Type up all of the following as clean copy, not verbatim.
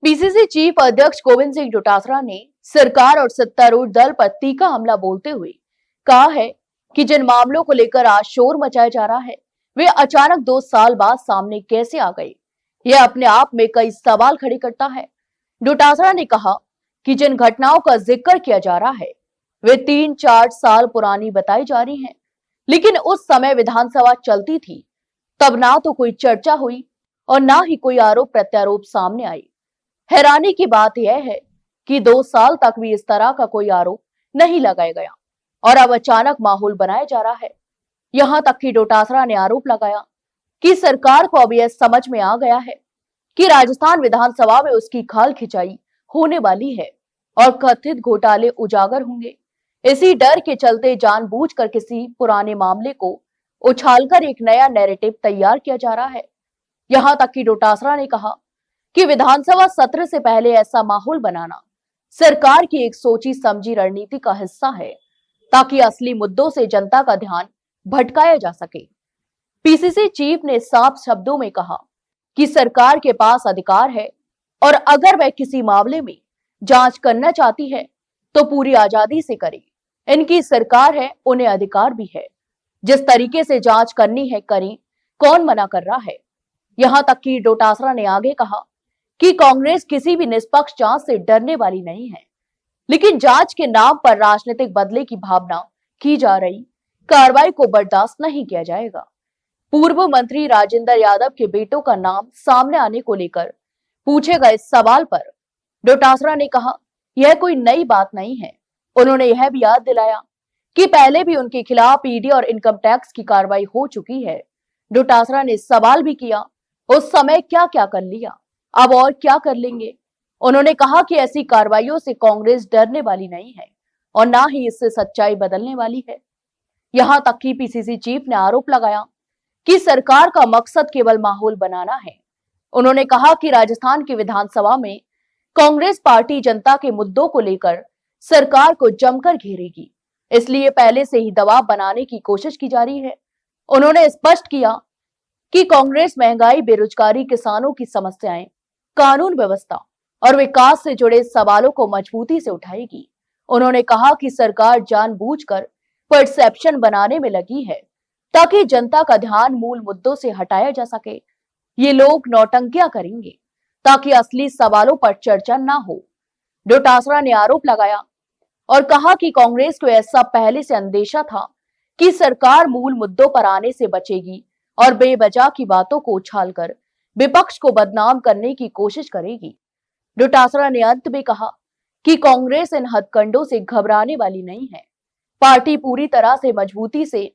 PCC chief अध्यक्ष गोविंद सिंह डोटासरा ने सरकार और सत्तारूढ़ दल पर तीखा हमला बोलते हुए कहा है कि जिन मामलों को लेकर आज शोर मचाया जा रहा है वे अचानक 2 साल बाद सामने कैसे आ गए। यह अपने आप में कई सवाल खड़े करता है। डोटासरा ने कहा कि जिन घटनाओं का जिक्र किया जा रहा है वे 3-4 साल पुरानी बताई जा रही हैं, लेकिन उस समय विधानसभा चलती थी, तब ना तो कोई चर्चा हुई और ना ही कोई आरोप प्रत्यारोप सामने आई। हैरानी की बात यह है कि 2 साल तक भी इस तरह का कोई आरोप नहीं लगाया गया और अब अचानक माहौल बनाया जा रहा है। यहां तक कि डोटासरा ने आरोप लगाया कि सरकार को अब यह समझ में आ गया है कि राजस्थान विधानसभा में उसकी खाल खिंचाई होने वाली है और कथित घोटाले उजागर होंगे। इसी डर के चलते जानबूझकर किसी पुराने मामले को उछालकर एक नया नैरेटिव तैयार किया जा रहा है। यहां तक कि डोटासरा ने कहा कि विधानसभा सत्र से पहले ऐसा माहौल बनाना सरकार की एक सोची समझी रणनीति का हिस्सा है ताकि असली मुद्दों से जनता का ध्यान भटकाया जा सके। पीसीसी चीफ ने साफ शब्दों में कहा कि सरकार के पास अधिकार है और अगर वह किसी मामले में जांच करना चाहती है तो पूरी आजादी से करे। इनकी सरकार है, उन्हें अधिकार भी है। जिस तरीके से जांच करनी है करें, कौन मना कर रहा है। यहां तक कि डोटासरा ने आगे कहा कि कांग्रेस किसी भी निष्पक्ष जांच से डरने वाली नहीं है, लेकिन जांच के नाम पर राजनीतिक बदले की भावना की जा रही कार्रवाई को बर्दाश्त नहीं किया जाएगा। पूर्व मंत्री राजेंद्र यादव के बेटों का नाम सामने आने को लेकर पूछे गए सवाल पर डोटासरा ने कहा यह कोई नई बात नहीं है। उन्होंने यह भी याद दिलाया कि पहले भी उनके खिलाफ ईडी और इनकम टैक्स की कार्रवाई हो चुकी है। डोटासरा ने सवाल भी किया उस समय क्या क्या कर लिया, अब और क्या कर लेंगे। उन्होंने कहा कि ऐसी कार्रवाइयों से कांग्रेस डरने वाली नहीं है और ना ही इससे सच्चाई बदलने वाली है। यहां तक कि पीसीसी चीफ ने आरोप लगाया कि सरकार का मकसद केवल माहौल बनाना है। उन्होंने कहा कि राजस्थान की विधानसभा में कांग्रेस पार्टी जनता के मुद्दों को लेकर सरकार को जमकर घेरेगी, इसलिए पहले से ही दबाव बनाने की कोशिश की जा रही है। उन्होंने स्पष्ट किया कि कांग्रेस महंगाई, बेरोजगारी, किसानों की समस्याएं, कानून व्यवस्था और विकास से जुड़े सवालों को मजबूती से उठाएगी। उन्होंने कहा कि सरकार जानबूझकर परसेप्शन बनाने में लगी है ताकि जनता का ध्यान मूल मुद्दों से हटाया जा सके। ये लोग नौटंकियां करेंगे ताकि असली सवालों पर चर्चा ना हो। डोटासरा ने आरोप लगाया और कहा कि कांग्रेस को ऐसा पहले से अंदेशा था कि सरकार मूल मुद्दों पर आने से बचेगी और बेवजह की बातों को उछालकर विपक्ष को बदनाम करने की कोशिश करेगी। डोटासरा ने अंत में कहा कि कांग्रेस इन हथकंडों से घबराने वाली नहीं है। पार्टी पूरी तरह से मजबूती से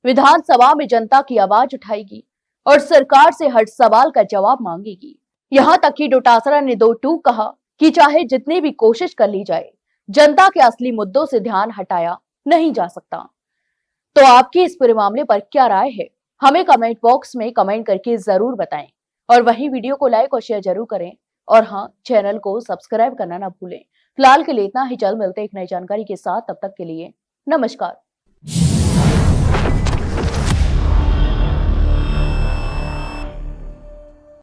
विधानसभा में जनता की आवाज उठाएगी और सरकार से हर सवाल का जवाब मांगेगी। यहां तक कि डोटासरा ने दो टूक कहा कि चाहे जितनी भी कोशिश कर ली जाए, जनता के असली मुद्दों से ध्यान हटाया नहीं जा सकता। तो आपकी इस पूरे मामले पर क्या राय है, हमें कमेंट बॉक्स में कमेंट करके जरूर बताएं और वहीं वीडियो को लाइक और शेयर जरूर करें और हाँ, चैनल को सब्सक्राइब करना ना भूलें। फिलहाल के लिए इतना ही, जल्द मिलते एक नई जानकारी के साथ, तब तक के लिए नमस्कार।